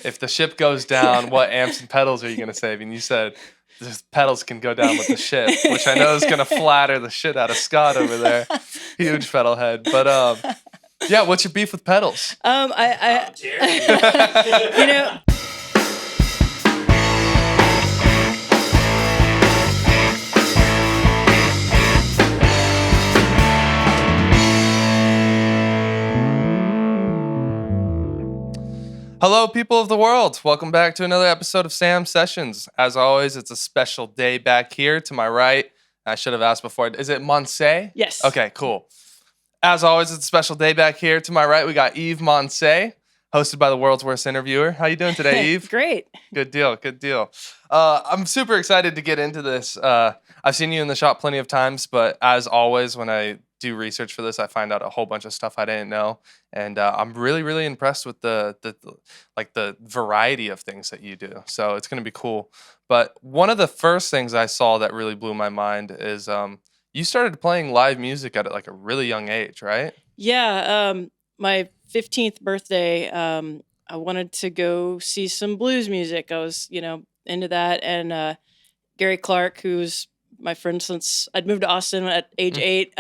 if the ship goes down, what amps and pedals are you going to save? And you said the pedals can go down with the ship, which I know is going to flatter the shit out of Scott over there. Huge pedal head. But yeah, what's your beef with pedals? You know. Hello, people of the world. Welcome back to another episode of Sam Sessions. As always, it's a special day back here to my right. I should have asked before. Is it Monsees? Yes. Okay, cool. As always, it's a special day back here to my right. We got Eve Monsees, hosted by the world's worst interviewer. How you doing today, Eve? Great. Good deal. Good deal. I'm super excited to get into this. I've seen you in the shop plenty of times, but as always, when I do research for this, I find out a whole bunch of stuff I didn't know, and I'm really, really impressed with the variety of things that you do. So it's gonna be cool. But one of the first things I saw that really blew my mind is you started playing live music at like a really young age, right? Yeah. My 15th birthday, I wanted to go see some blues music. I was, into that, and Gary Clark, who's my friend since I'd moved to Austin at age 8.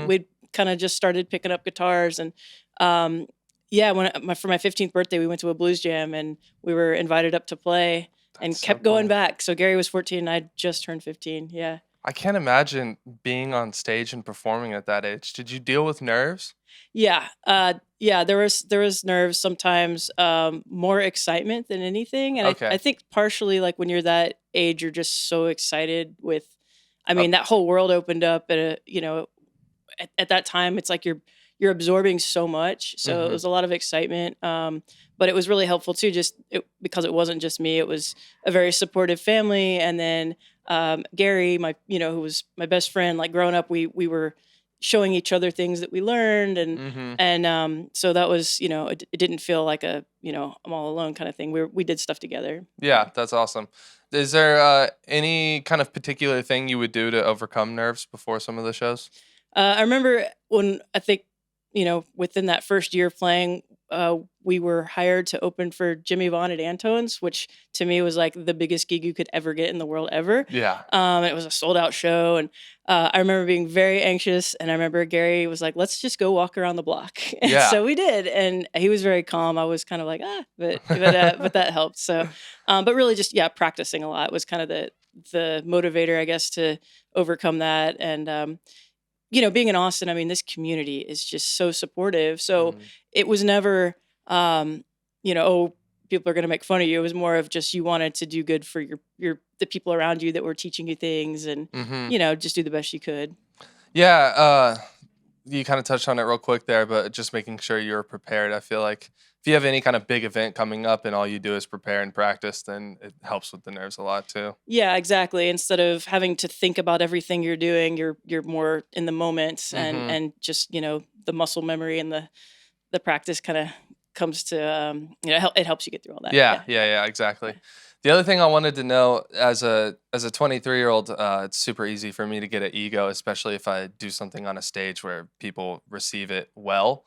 We'd kind of just started picking up guitars, and for my 15th birthday, we went to a blues jam, and we were invited up to play, and kept going back. So Gary was 14, and I just turned 15. Yeah. I can't imagine being on stage and performing at that age. Did you deal with nerves? Yeah. There was nerves sometimes, more excitement than anything, and Okay. I think partially like when you're that age, you're just so excited with. I mean, that whole world opened up at that time. It's like you're absorbing so much, so it was a lot of excitement. But it was really helpful too, because it wasn't just me. It was a very supportive family, and then Gary, who was my best friend. Like growing up, we were showing each other things that we learned, and so that was it didn't feel like a I'm all alone kind of thing. We did stuff together. Yeah, that's awesome. Is there any kind of particular thing you would do to overcome nerves before some of the shows? I remember when I think, within that first year of playing, we were hired to open for Jimmy Vaughn at Antone's, which to me was like the biggest gig you could ever get in the world ever. Yeah. It was a sold out show. And I remember being very anxious. And I remember Gary was like, let's just go walk around the block. And Yeah. so we did. And he was very calm. I was kind of like, but that helped. So, but really just, practicing a lot was kind of the motivator, I guess, to overcome that. And, being in Austin, I mean, this community is just so supportive. So it was never, people are going to make fun of you. It was more of just you wanted to do good for the people around you that were teaching you things, and just do the best you could. Yeah, you kind of touched on it real quick there, but just making sure you're prepared. I feel like if you have any kind of big event coming up and all you do is prepare and practice, then it helps with the nerves a lot too. Yeah, exactly. Instead of having to think about everything you're doing, you're more in the moment, and just the muscle memory and the practice kind of comes to it helps you get through all that. Yeah, exactly. The other thing I wanted to know, as a 23-year-old, it's super easy for me to get an ego, especially if I do something on a stage where people receive it well.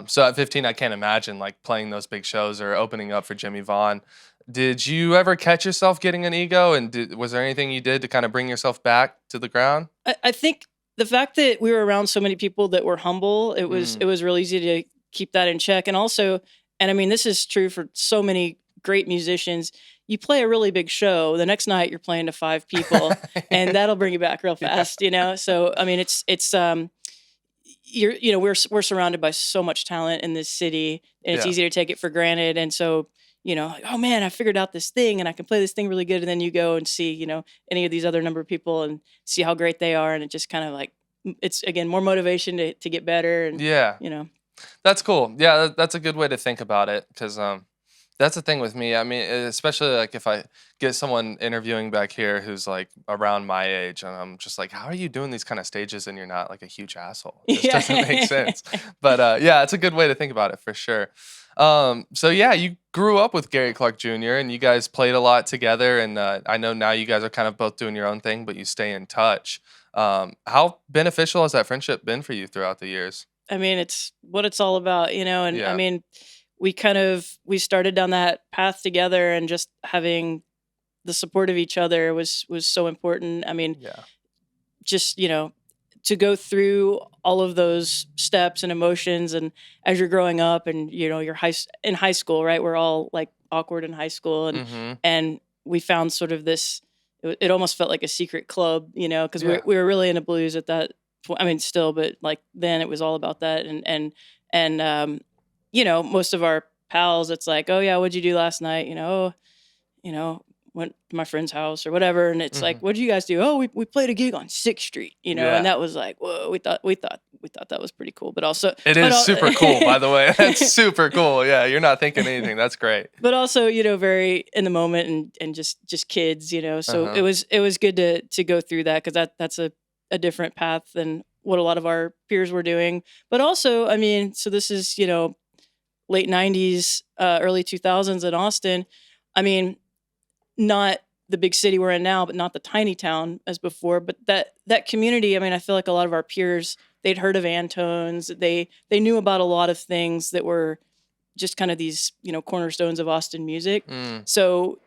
So at 15, I can't imagine like playing those big shows or opening up for Jimmy Vaughn. Did you ever catch yourself getting an ego, and was there anything you did to kind of bring yourself back to the ground? I think the fact that we were around so many people that were humble, it was really easy to keep that in check. And also, and I mean, this is true for so many great musicians. You play a really big show, the next night you're playing to 5 people, and that'll bring you back real fast, So I mean, we're surrounded by so much talent in this city, and it's easy to take it for granted. And so, like, oh man, I figured out this thing, and I can play this thing really good. And then you go and see, any of these other number of people and see how great they are, and it just kind of like, it's again more motivation to get better. And that's cool. Yeah, that's a good way to think about it, because that's the thing with me. I mean, especially like if I get someone interviewing back here who's like around my age, and I'm just like, how are you doing these kind of stages and you're not like a huge asshole? It just doesn't make sense. But it's a good way to think about it for sure. So yeah, you grew up with Gary Clark Jr. and you guys played a lot together, and I know now you guys are kind of both doing your own thing, but you stay in touch. How beneficial has that friendship been for you throughout the years? I mean, it's what it's all about, and I mean, we started down that path together, and just having the support of each other was so important. I mean, Yeah. just, to go through all of those steps and emotions, and as you're growing up, and you're in high school, right? We're all like awkward in high school, and Mm-hmm. and we found sort of this. It almost felt like a secret club, because Yeah. we were really into blues at that point. I mean, still, but like then it was all about that, and most of our pals, it's like, oh yeah, what'd you do last night? Went to my friend's house or whatever, and it's like, Mm-hmm. what did you guys do? Oh, we played a gig on 6th Street, Yeah. and that was like, whoa, we thought that was pretty cool, but also It is super cool, by the way. That's super cool. Yeah, you're not thinking anything. That's great. but also, very in the moment, and just kids, so Uh-huh. it was good to go through that, because that's a different path than what a lot of our peers were doing. But also, I mean, so this is, late 90s, early 2000s in Austin. I mean, not the big city we're in now, but not the tiny town as before. But that community, I mean, I feel like a lot of our peers, they'd heard of Antones. They knew about a lot of things that were just kind of these, cornerstones of Austin music. Mm. So,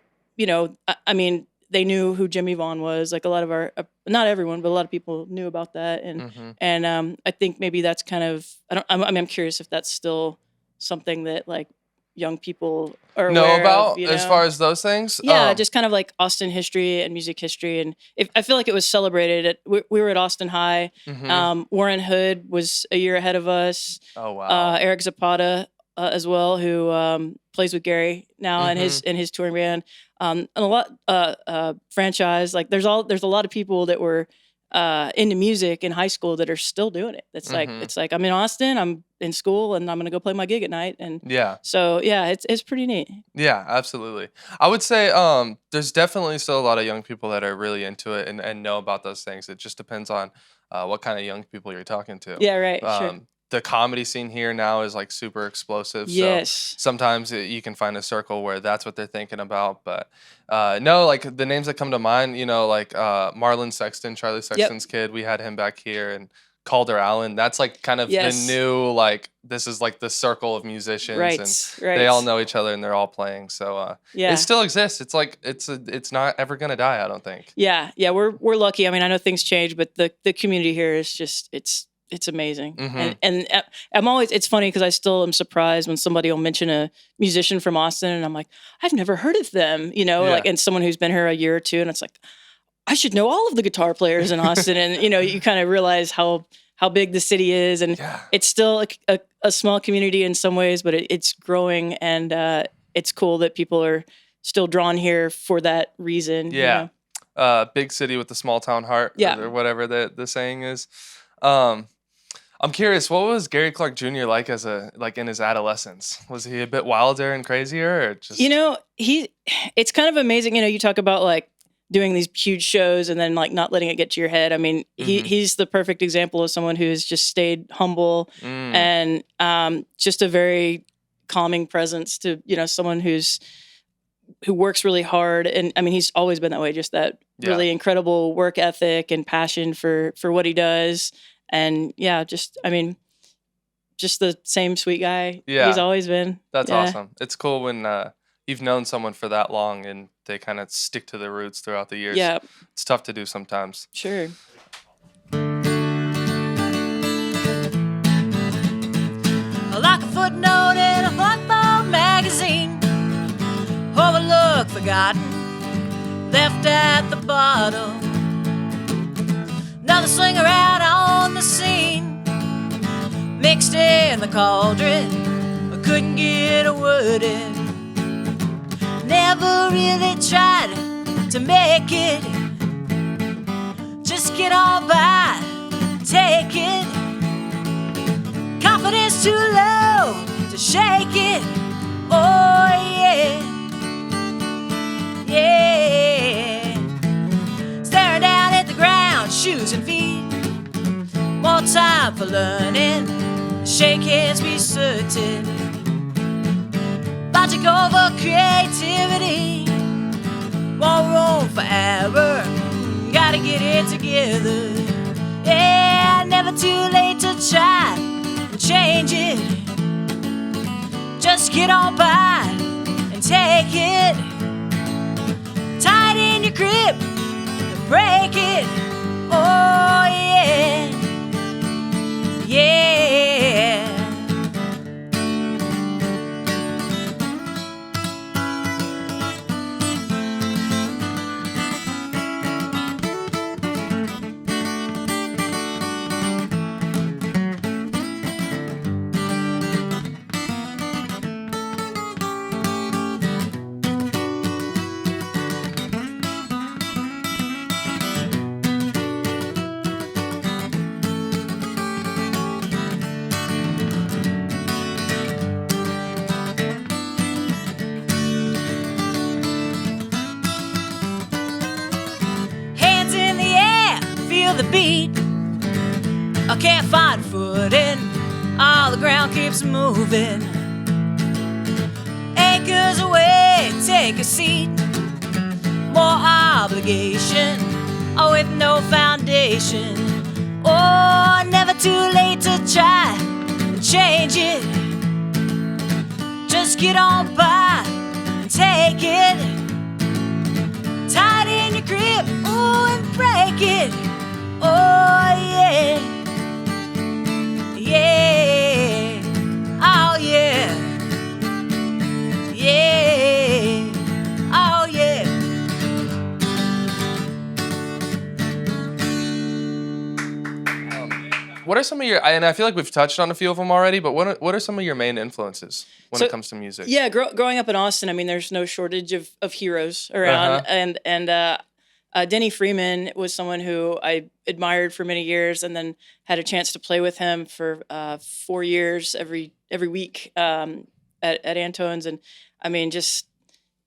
I mean, they knew who Jimmy Vaughn was. Like a lot of our, not everyone, but a lot of people knew about that. And Mm-hmm. I think maybe that's kind of, I'm curious if that's still something that like young people are Know aware about of, as far as those things? Yeah, just kind of like Austin history and music history, and I feel like it was celebrated. We were at Austin High. Mm-hmm. Warren Hood was a year ahead of us. Oh wow. Eric Zapata as well, who plays with Gary now in Mm-hmm. his touring band. And a lot franchise. Like there's a lot of people that were into music in high school that are still doing it. Mm-hmm. It's like I'm in Austin, I'm in school, and I'm gonna go play my gig at night. And Yeah. so yeah, it's pretty neat. Yeah, absolutely. I would say there's definitely still a lot of young people that are really into it and know about those things. It just depends on what kind of young people you're talking to. Yeah, right. Sure. The comedy scene here now is like super explosive. Yes. So sometimes you can find a circle where that's what they're thinking about. But no, like the names that come to mind, like Marlon Sexton, Charlie Sexton's kid. We had him back here, and Calder Allen. That's like kind of Yes. the new, like, this is like the circle of musicians, Right. and they all know each other and they're all playing. So Yeah. it still exists. It's like it's not ever gonna die, I don't think. Yeah. We're lucky. I mean, I know things change, but the community here is just it's amazing. Mhm. And I'm always, it's funny because I still am surprised when somebody will mention a musician from Austin, and I'm like, I've never heard of them, Yeah. like, and someone who's been here a year or two, and it's like, I should know all of the guitar players in Austin. And you kind of realize how big the city is, and Yeah. it's still a small community in some ways, but it's growing, and it's cool that people are still drawn here for that reason. Yeah. Big city with a small town heart, Yeah. or whatever the saying is. I'm curious, what was Gary Clark Jr. like in his adolescence? Was he a bit wilder and crazier, or just it's kind of amazing. You talk about like doing these huge shows and then like not letting it get to your head. I mean, Mhm. he's the perfect example of someone who has just stayed humble Mm. and just a very calming presence to, someone who works really hard. And I mean, he's always been that way, just that really incredible work ethic and passion for what he does. And yeah, just the same sweet guy he's always been. That's Yeah. awesome. It's cool when you've known someone for that long and they kind of stick to their roots throughout the years. Yeah, It's tough to do sometimes. sure. Like a footnote in a football magazine, overlooked, forgotten, left at the bottom. Another slinger out on the scene, mixed in the cauldron, I couldn't get a word in. Never really tried to make it, just get on by, take it. Confidence too low to shake it. Oh yeah, yeah. Staring down at the ground, shoes and feet. More time for learning. Shake hands, be certain. Logic over creativity. More room for error. Gotta get it together. Yeah, never too late to try. Change it. Just get on by and take it. Tight in your grip and break it. Oh yeah, yeah. Hands in the air, feel the beat. I can't find footing, all the ground keeps moving. Anchors away, take a seat. More obligation, oh, with no foundation. Oh, never too late to try and change it. Just get on by and take it. Tight in your grip, ooh, and break it. Oh yeah, yeah, oh yeah, yeah, oh yeah. What are some of your, and I feel like we've touched on a few of them already, but what are some of your main influences when So, it comes to music? Yeah, growing up in Austin, I mean, there's no shortage of heroes around, and Denny Freeman was someone who I admired for many years, and then had a chance to play with him for 4 years every week at Antone's, and I mean, just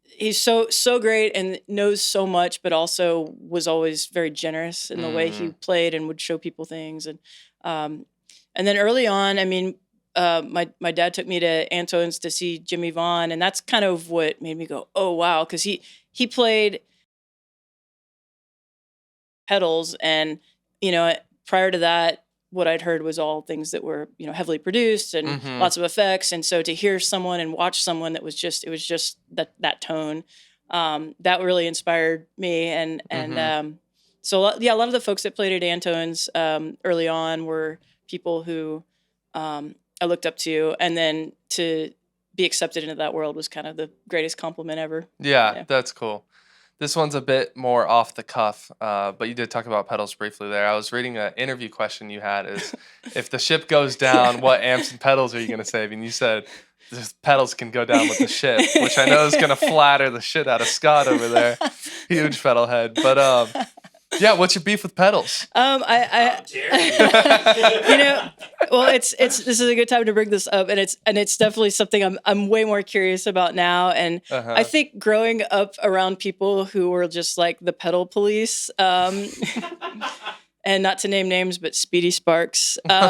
he's so great and knows so much, but also was always very generous in the way he played and would show people things, and then early on, I mean. My dad took me to Antone's to see Jimmy Vaughn, and that's kind of what made me go, oh wow, because he played pedals, and prior to that, what I'd heard was all things that were heavily produced and lots of effects, and so to hear someone and watch someone that was just that tone, that really inspired me, and so yeah, a lot of the folks that played at Antone's early on were people who. I looked up to, and then to be accepted into that world was kind of the greatest compliment ever. Yeah, that's cool. This one's a bit more off the cuff, but you did talk about pedals briefly there. I was reading an interview question you had is, if the ship goes down, what amps and pedals are you going to save? And you said, the pedals can go down with the ship, which I know is going to flatter the shit out of Scott over there. Huge pedal head. But yeah, what's your beef with pedals? Well, this is a good time to bring this up, and it's definitely something I'm way more curious about now. And I think growing up around people who were just like the pedal police, and not to name names, but Speedy Sparks. But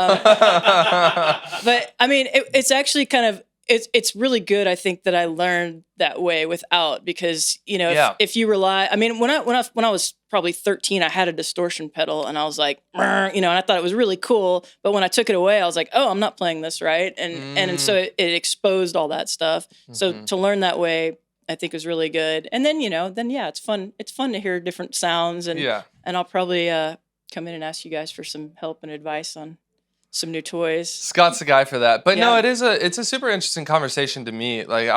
I mean, it's actually kind of. It's really good, I think, that I learned that way without, because if you rely, I mean, when I was probably 13, I had a distortion pedal, and I was like, and I thought it was really cool. But when I took it away, I was like, oh, I'm not playing this right, and so it exposed all that stuff. So to learn that way, I think was really good. And then it's fun. It's fun to hear different sounds, and I'll probably come in and ask you guys for some help and advice on some new toys. Scott's the guy for that. But no, it's a super interesting conversation to me. Like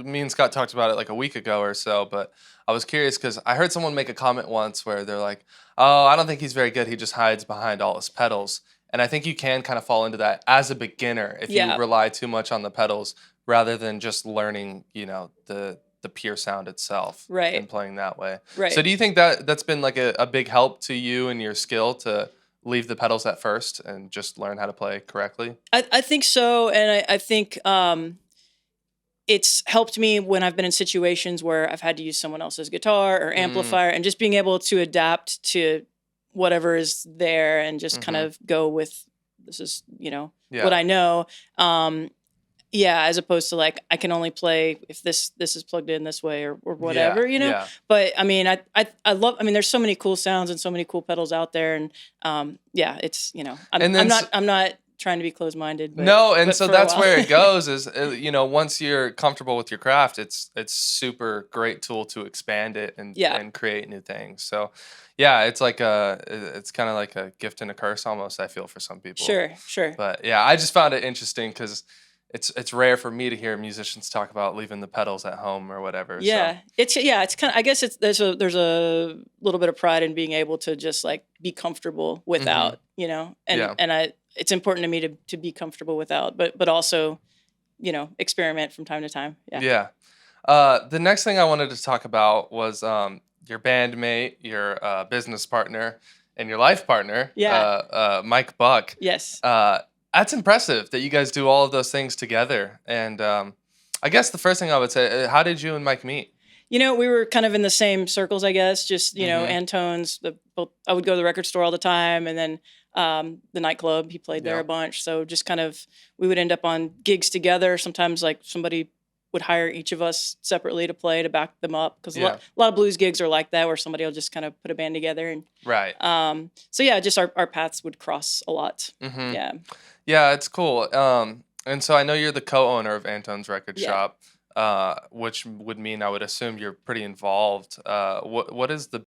me and Scott talked about it like a week ago or so, but I was curious because I heard someone make a comment once where they're like, oh, I don't think he's very good. He just hides behind all his pedals. And I think you can kind of fall into that as a beginner if you rely too much on the pedals rather than just learning, the pure sound itself and playing that way. Right. So do you think that's been like a big help to you and your skill to leave the pedals at first and just learn how to play correctly? I think so, and I think it's helped me when I've been in situations where I've had to use someone else's guitar or amplifier, and just being able to adapt to whatever is there and just kind of go with, this is what I know. As opposed to like, I can only play if this is plugged in this way or whatever, But I mean, I love, I mean, there's so many cool sounds and so many cool pedals out there, and it's, I'm not trying to be closed-minded, No, and but so for a that's while. where it goes is, once you're comfortable with your craft, it's super great tool to expand it Yeah. and create new things. So, yeah, it's like it's kind of like a gift and a curse almost, I feel, for some people. Sure. But yeah, I just found it interesting because it's rare for me to hear musicians talk about leaving the pedals at home or whatever. So, It's kind of, I guess there's a little bit of pride in being able to just like be comfortable without, Yeah. and it's important to me to be comfortable without, but also, experiment from time to time. Yeah. Yeah. The next thing I wanted to talk about was your bandmate, your business partner, and your life partner, Mike Buck. Yes. That's impressive that you guys do all of those things together. And I guess the first thing I would say, how did you and Mike meet? We were kind of in the same circles, I guess. Just Mhm. Antone's. I would go to the record store all the time, and then the nightclub. He played there Yeah. a bunch. So just kind of we would end up on gigs together. Sometimes like somebody would hire each of us separately to play to back them up because Yeah. a lot of blues gigs are like that, where somebody will just kind of put a band together and Right. so yeah, just our paths would cross a lot. Hmm. Yeah. Yeah, it's cool. And so I know you're the co-owner of Anton's Record Yeah. Shop, which would mean I would assume you're pretty involved. What is the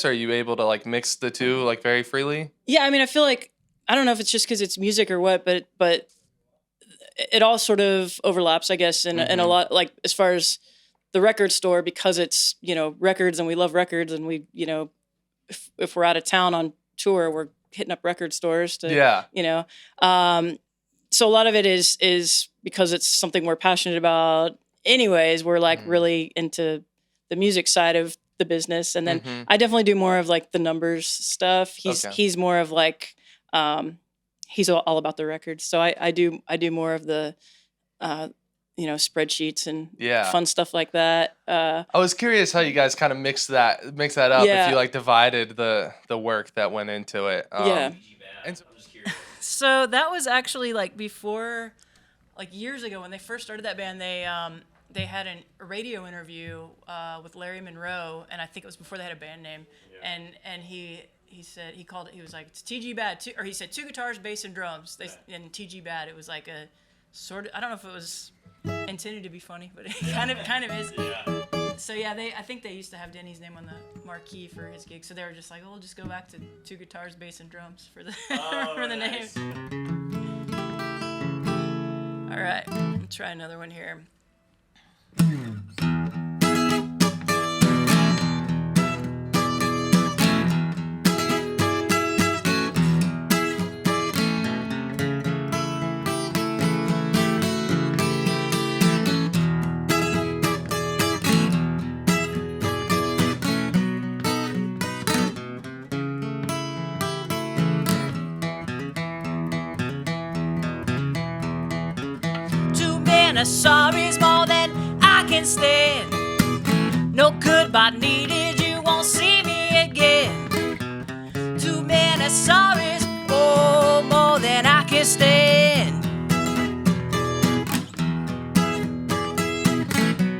Are you able to like mix the two like very freely? Yeah, I mean, I feel like I don't know if it's just because it's music or what, but it all sort of overlaps, I guess, and a Mhm. lot like as far as the record store because it's records and we love records and we if we're out of town on tour we're hitting up record stores to Yeah. So a lot of it is because it's something we're passionate about. Anyways, we're like Mhm. really into the music side of the business, and then Mhm. I definitely do more of like the numbers stuff. Okay. He's more of like he's all about the records. So I do more of the spreadsheets and Yeah. fun stuff like that. I was curious how you guys kind of mix that up. Yeah. If you like divided the work that went into it. Yeah. And so, So that was actually like before, like years ago when they first started that band. They had a radio interview with Larry Monroe, and I think it was before they had a band name. And he said he called it. He was like, it's TG Bad, or he said 2 guitars, bass, and drums. And TG Bad. It was like a sort of, I don't know if it was intended to be funny, but it kind of is. Yeah. So yeah, I think they used to have Denny's name on the marquee for his gig. So they were just like, oh, we'll just go back to 2 guitars, bass, and drums for the for the nice. name. All right, I'll try another one here. Sorry's more than I can stand. No goodbye needed, you won't see me again. Too many sorries, oh, more than I can stand.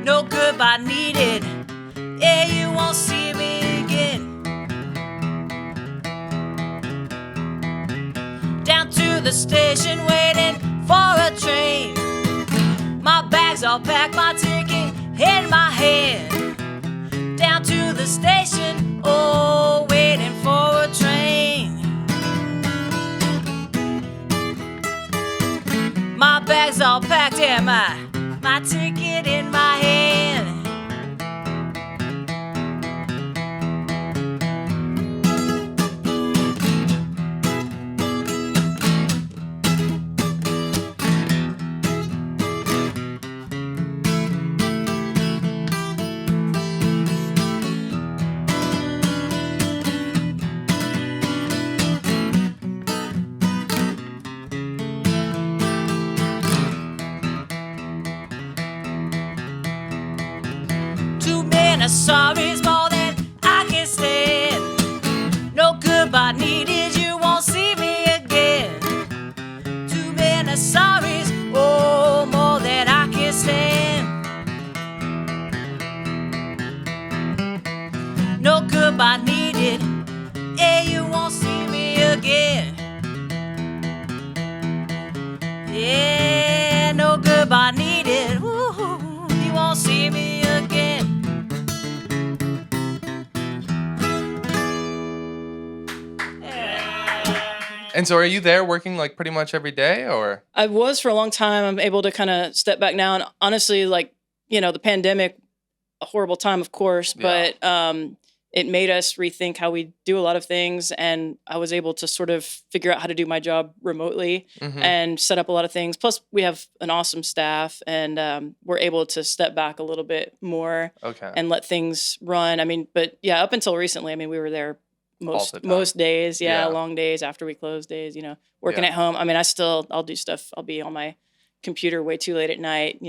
No goodbye needed, yeah, you won't see me again. Down to the station waiting for a train. My bags all packed, my ticket in my hand. Down to the station, oh, waiting for a train. My bags all packed and my ticket in my hand. Sorry's more than I can stand. No goodbye needed, you won't see me again. Too many sorries, oh, more than I can stand. No goodbye needed, yeah, you won't see me again. And so are you there working like pretty much every day or? I was for a long time. I'm able to kind of step back now. And honestly, like, the pandemic, a horrible time, of course, Yeah. but it made us rethink how we do a lot of things. And I was able to sort of figure out how to do my job remotely Mm-hmm. and set up a lot of things. Plus, we have an awesome staff, and we're able to step back a little bit more Okay. and let things run. I mean, but yeah, up until recently, I mean, we were there All the time. most days. Yeah, Yeah. long days after we close days. Working Yeah. at home. I mean, I'll do stuff. I'll be on my computer way too late at night.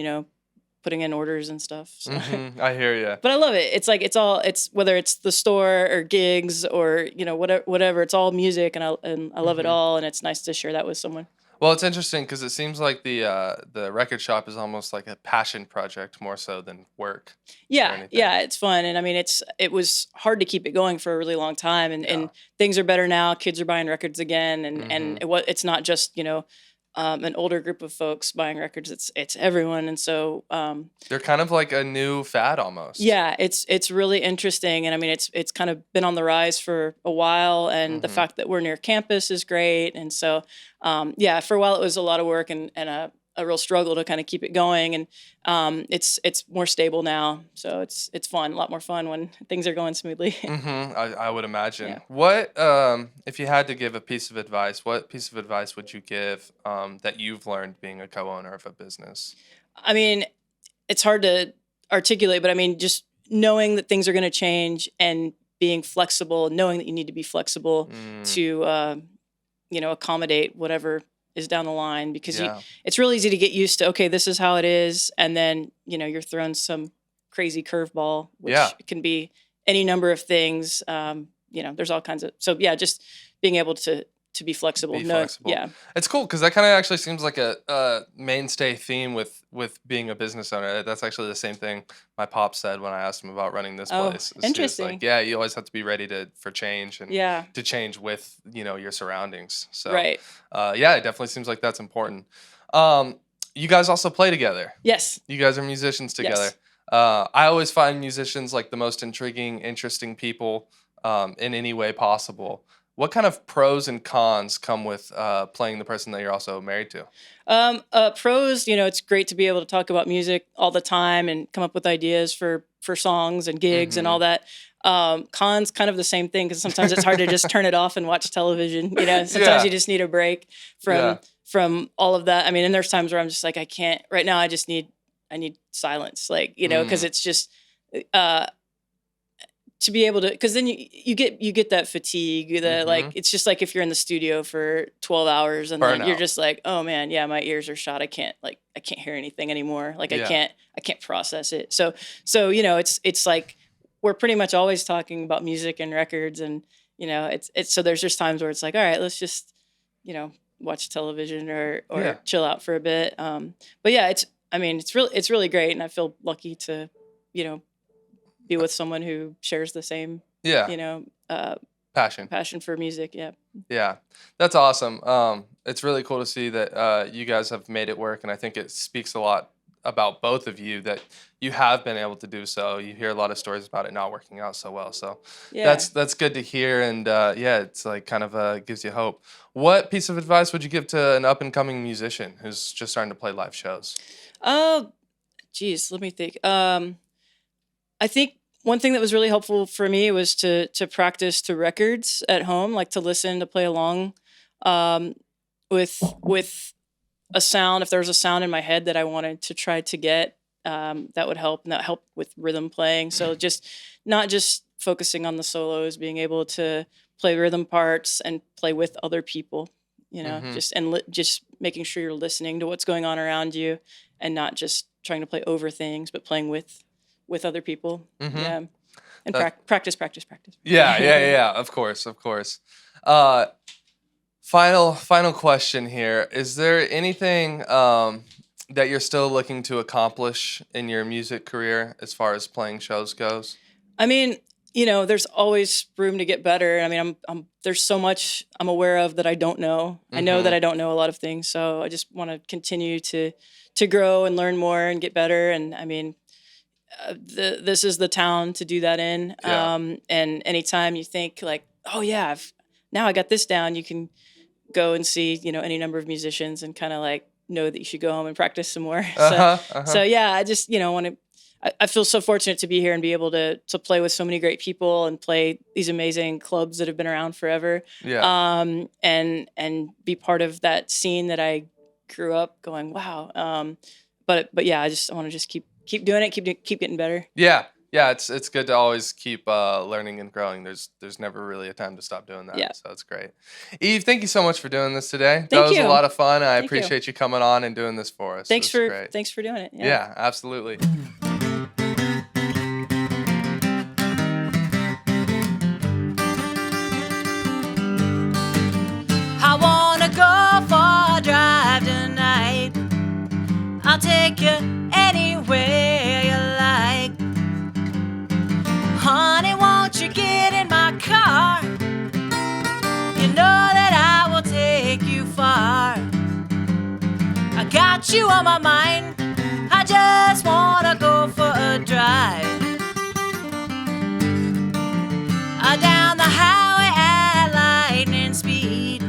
Putting in orders and stuff. So. Mm-hmm. I hear you. But I love it. It's like it's whether it's the store or gigs or whatever. It's all music, and I love it all, and it's nice to share that with someone. Well, it's interesting because it seems like the record shop is almost like a passion project more so than work. Yeah, it's fun, and I mean it was hard to keep it going for a really long time, and things are better now. Kids are buying records again, and it's not just an older group of folks buying records. It's everyone, and so they're kind of like a new fad almost. Yeah, it's really interesting, and I mean it's kind of been on the rise for a while, and the fact that we're near campus is great, and so for a while it was a lot of work and a real struggle to kind of keep it going, and it's more stable now, so it's fun, a lot more fun when things are going smoothly. I would imagine. Yeah. What if you had to give a piece of advice? What piece of advice would you give that you've learned being a co-owner of a business? I mean, it's hard to articulate, but I mean, just knowing that things are going to change and being flexible, knowing that you need to be flexible to, accommodate whatever is down the line, because it's really easy to get used to, okay, this is how it is. And then, you're thrown some crazy curveball, which can be any number of things. There's all kinds of, just being able to be flexible. Flexible. Yeah. It's cool because that kind of actually seems like a mainstay theme with being a business owner. That's actually the same thing my pop said when I asked him about running this place. Interesting. Like, you always have to be ready for change and to change with, your surroundings. So, right. It definitely seems like that's important. You guys also play together. Yes. You guys are musicians together. Yes. I always find musicians like the most intriguing, interesting people in any way possible. What kind of pros and cons come with playing the person that you're also married to? Pros, it's great to be able to talk about music all the time and come up with ideas for songs and gigs and all that. Cons, kind of the same thing, because sometimes it's hard to just turn it off and watch television. Sometimes you just need a break from all of that. I mean, and there's times where I'm just like, I can't right now. I need silence, because it's just. To be able to, because then you get that fatigue that it's just like if you're in the studio for 12 hours and then you're just like, oh man, my ears are shot. I can't hear anything anymore. I can't process it. So it's like we're pretty much always talking about music and records, and it's so there's just times where it's like, all right, let's just watch television or chill out for a bit. But yeah, it's really great, and I feel lucky to be with someone who shares the same, passion for music. Yeah. Yeah, that's awesome. It's really cool to see that you guys have made it work, and I think it speaks a lot about both of you that you have been able to do so. You hear a lot of stories about it not working out so well, so that's good to hear, and it's like kind of gives you hope. What piece of advice would you give to an up and coming musician who's just starting to play live shows? Oh, geez, let me think. I think one thing that was really helpful for me was to practice to records at home, like to listen, to play along with a sound. If there was a sound in my head that I wanted to try to get, that would help. And that helped with rhythm playing. So just not just focusing on the solos, being able to play rhythm parts and play with other people, just making sure you're listening to what's going on around you and not just trying to play over things, but playing with other people. Yeah. And practice. Yeah. Of course. Final question here. Is there anything that you're still looking to accomplish in your music career as far as playing shows goes? I mean, there's always room to get better. I mean, there's so much I'm aware of that I don't know. I know that I don't know a lot of things, so I just want to continue to grow and learn more and get better. And I mean, this is the town to do that in. And anytime you think like, oh yeah, now I got this down, you can go and see, any number of musicians and kind of like know that you should go home and practice some more. So yeah, I just, want to, I feel so fortunate to be here and be able to play with so many great people and play these amazing clubs that have been around forever. Yeah. And be part of that scene that I grew up going, wow. But yeah, I want to just keep doing it, keep getting better. Yeah. Yeah, it's good to always keep learning and growing. There's never really a time to stop doing that. Yeah. So it's great. Eve, thank you so much for doing this today. That Thank was you. a lot of fun. I Thank you. appreciate you coming on and doing this for us. Thanks for doing it. Yeah, absolutely. I wanna go for a drive tonight. I'll take you anywhere you like. Honey, won't you get in my car? You know that I will take you far. I got you on my mind. I just wanna go for a drive. Down the highway at lightning speed.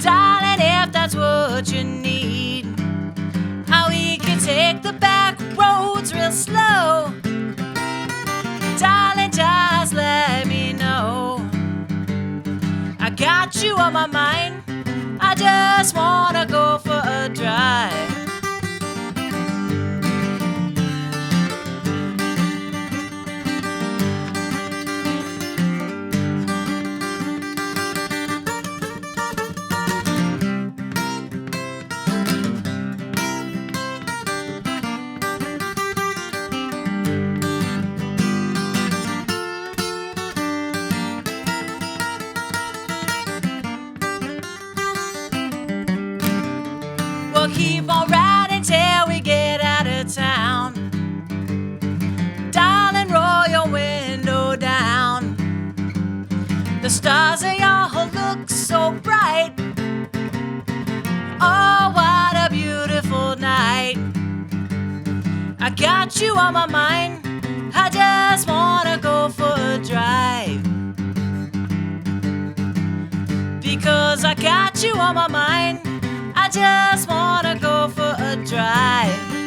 Darling, if that's what you need, we can take the back roads real slow. Darling, just let me know. I got you on my mind. I just wanna go for a drive. We'll keep on riding till we get out of town. Darling, roll your window down. The stars of your whole look so bright. Oh, what a beautiful night. I got you on my mind. I just wanna go for a drive. Because I got you on my mind. I just wanna go for a drive.